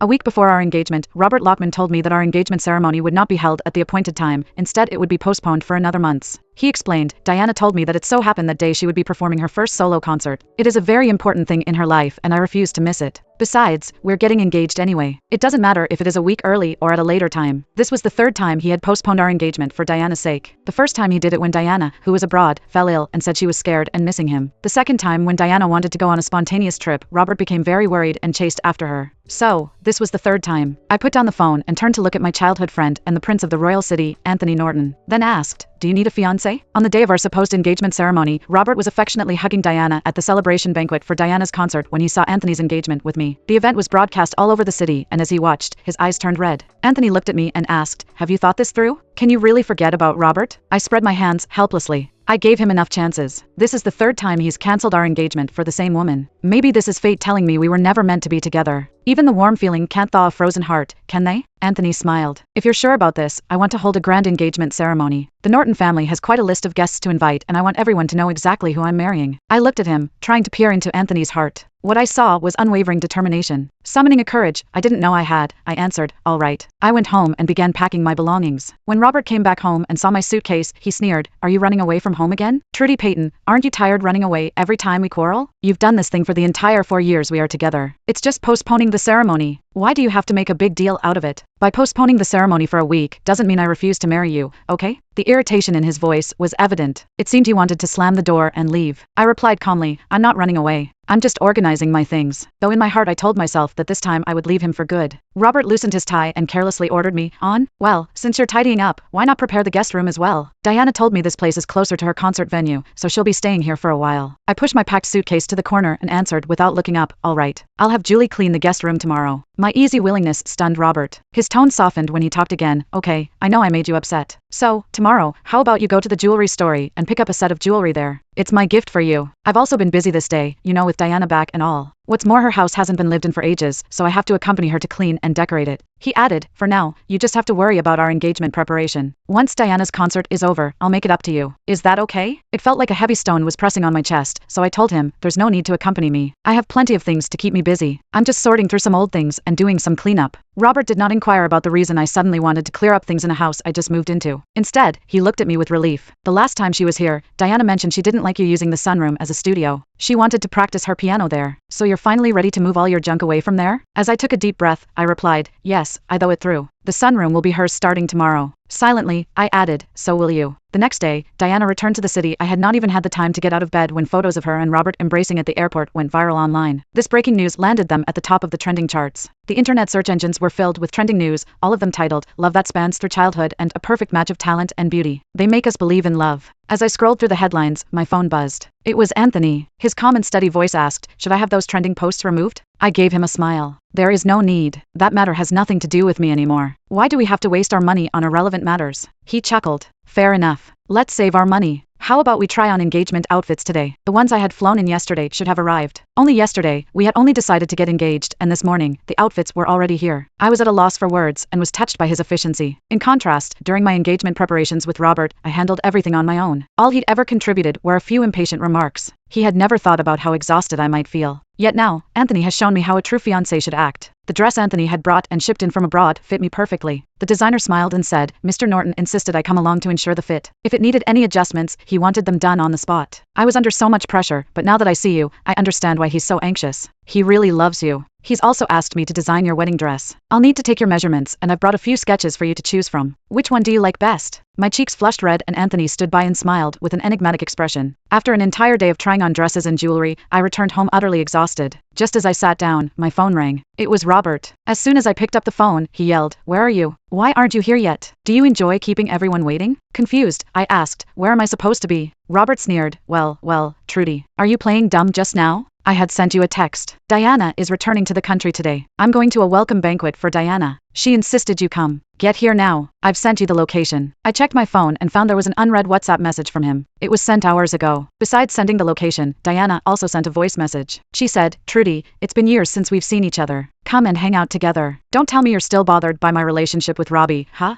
A week before our engagement, Robert Lockman told me that our engagement ceremony would not be held at the appointed time, instead it would be postponed for another month. He explained, Diana told me that it so happened that day she would be performing her first solo concert. It is a very important thing in her life and I refuse to miss it. Besides, we're getting engaged anyway. It doesn't matter if it is a week early or at a later time. This was the third time he had postponed our engagement for Diana's sake. The first time he did it when Diana, who was abroad, fell ill and said she was scared and missing him. The second time when Diana wanted to go on a spontaneous trip, Robert became very worried and chased after her. So, this was the third time. I put down the phone and turned to look at my childhood friend and the Prince of the Royal City, Anthony Norton. Then asked, do you need a fiancé? On the day of our supposed engagement ceremony, Robert was affectionately hugging Diana at the celebration banquet for Diana's concert when he saw Anthony's engagement with me. The event was broadcast all over the city and as he watched, his eyes turned red. Anthony looked at me and asked, have you thought this through? Can you really forget about Robert? I spread my hands helplessly. I gave him enough chances. This is the third time he's cancelled our engagement for the same woman. Maybe this is fate telling me we were never meant to be together. Even the warm feeling can't thaw a frozen heart, can they? Anthony smiled. If you're sure about this, I want to hold a grand engagement ceremony. The Norton family has quite a list of guests to invite and I want everyone to know exactly who I'm marrying. I looked at him, trying to peer into Anthony's heart. What I saw was unwavering determination. Summoning a courage I didn't know I had, I answered, all right. I went home and began packing my belongings. When Robert came back home and saw my suitcase, he sneered, are you running away from home again? Trudy Payton, aren't you tired running away every time we quarrel? You've done this thing for the entire 4 years we are together. It's just postponing the ceremony. Why do you have to make a big deal out of it? By postponing the ceremony for a week doesn't mean I refuse to marry you, okay? The irritation in his voice was evident. It seemed he wanted to slam the door and leave. I replied calmly, I'm not running away. I'm just organizing my things. Though in my heart I told myself that this time I would leave him for good. Robert loosened his tie and carelessly ordered me on. Well, since you're tidying up, why not prepare the guest room as well? Diana told me this place is closer to her concert venue, so she'll be staying here for a while. I pushed my packed suitcase to the corner and answered without looking up, all right. I'll have Julie clean the guest room tomorrow. My easy willingness stunned Robert. His tone softened when he talked again. Okay, I know I made you upset. So, tomorrow, how about you go to the jewelry store and pick up a set of jewelry there? It's my gift for you. I've also been busy this day, you know, with Diana back and all. What's more, her house hasn't been lived in for ages, so I have to accompany her to clean and decorate it. He added, for now, you just have to worry about our engagement preparation. Once Diana's concert is over, I'll make it up to you. Is that okay? It felt like a heavy stone was pressing on my chest, so I told him, there's no need to accompany me. I have plenty of things to keep me busy. I'm just sorting through some old things and doing some cleanup. Robert did not inquire about the reason I suddenly wanted to clear up things in a house I just moved into. Instead, he looked at me with relief. The last time she was here, Diana mentioned she didn't like you using the sunroom as a studio. She wanted to practice her piano there. So you're finally ready to move all your junk away from there? As I took a deep breath, I replied, yes, I thought it through. The sunroom will be hers starting tomorrow. Silently, I added, so will you. The next day, Diana returned to the city. I had not even had the time to get out of bed when photos of her and Robert embracing at the airport went viral online. This breaking news landed them at the top of the trending charts. The internet search engines were filled with trending news, all of them titled, Love That Spans Through Childhood and A Perfect Match of Talent and Beauty. They make us believe in love. As I scrolled through the headlines, my phone buzzed. It was Anthony. His calm and steady voice asked, should I have those trending posts removed? I gave him a smile. There is no need. That matter has nothing to do with me anymore. Why do we have to waste our money on irrelevant matters? He chuckled. Fair enough. Let's save our money. How about we try on engagement outfits today? The ones I had flown in yesterday should have arrived. Only yesterday, we had only decided to get engaged, and this morning, the outfits were already here. I was at a loss for words and was touched by his efficiency. In contrast, during my engagement preparations with Robert, I handled everything on my own. All he'd ever contributed were a few impatient remarks. He had never thought about how exhausted I might feel. Yet now, Anthony has shown me how a true fiancé should act. The dress Anthony had brought and shipped in from abroad fit me perfectly. The designer smiled and said, Mr. Norton insisted I come along to ensure the fit. If it needed any adjustments, he wanted them done on the spot. I was under so much pressure, but now that I see you, I understand why he's so anxious. He really loves you. He's also asked me to design your wedding dress. I'll need to take your measurements, and I've brought a few sketches for you to choose from. Which one do you like best? My cheeks flushed red and Anthony stood by and smiled with an enigmatic expression. After an entire day of trying on dresses and jewelry, I returned home utterly exhausted. Just as I sat down, my phone rang. It was Robert. As soon as I picked up the phone, he yelled, "Where are you? Why aren't you here yet? Do you enjoy keeping everyone waiting?" Confused, I asked, "Where am I supposed to be?" Robert sneered, Well, Trudy. Are you playing dumb just now? I had sent you a text. Diana is returning to the country today. I'm going to a welcome banquet for Diana. She insisted you come. Get here now. I've sent you the location. I checked my phone and found there was an unread WhatsApp message from him. It was sent hours ago. Besides sending the location, Diana also sent a voice message. She said, "Trudy, it's been years since we've seen each other. Come and hang out together. Don't tell me you're still bothered by my relationship with Robbie, huh?